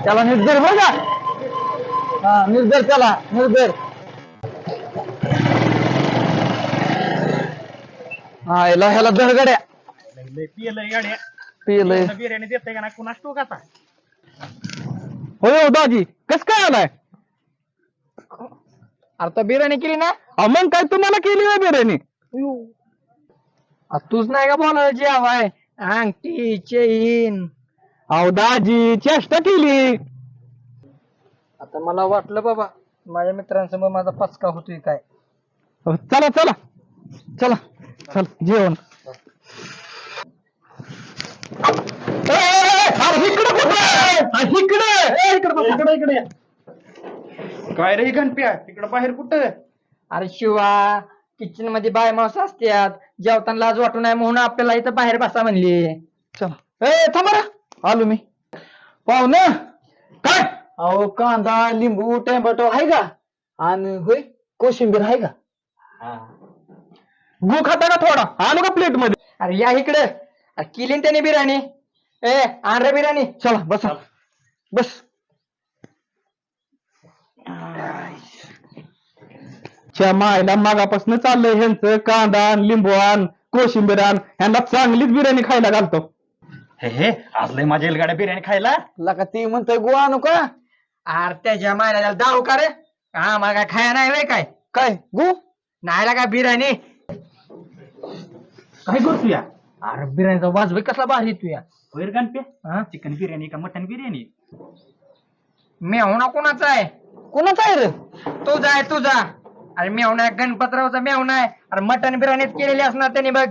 त्याला निर्जर बघा. हा निर्जर, त्याला निर्जर. हा याला ह्याला दरगड्या पियलंय गाड्या पिलंय. बिर्याणी देते का ना कुणाच टोक आता. हो दाजी, कस काय आलाय? आता बिर्याणी केली ना. मग काय तुम्हाला केली आहे बिर्याणी? तूच नाही का बोला जे हवाय अंगठी चेन. अहो दाजी चेष्टा केली. आता मला वाटलं बाबा माझ्या मित्रांसमोर माझा पचका होतोय काय. चला चला चला चल जेवण. इकडे काय रे गणप्या तिकडे बाहेर कुठं. अरे शिवा किचन मध्ये बाय मावस असतात जेवताना लाज वाटू नये म्हणून आपल्याला इथं बाहेर बसा म्हणली. चला थांबा आलो मी. पाहुणं काय? अहो कांदा लिंबू टोमॅटो आहे का? आणि होय कोशिंबीर आहे का? गु खाता का थोडा? आलो का प्लेट मध्ये? अरे या इकडे केली ना त्याने बिर्याणी. आण रे बिर्याणी. चला बसा बस. च्या मायला मागापासून चाललंय ह्यांचं कांदा आण, लिंबू आण, कोशिंबीर आण. ह्यांना चांगलीच बिर्याणी खायला घालतो. हे आज लय माझ्या गाड्या बिर्याणी खायला. लका ती म्हणतोय गो आणू का? अरे त्याच्या मायला दारू का रे. हा मला काय खाया नाही वे काय काय गु? नाही का बिर्याणी. काय करतो या? अरे बिर्याणीचा वाज बघ कसला भारी तू या. गणप्या चिकन बिर्याणी का मटन बिर्याणी? मेवणा कोणाचा आहे? कोणाचा आहे रे? तुझा आहे तुझा. अरे मेवणा गणपतरावचा मेवणा आहे. अरे मटन बिर्याणीत केलेली असणार त्याने बघ.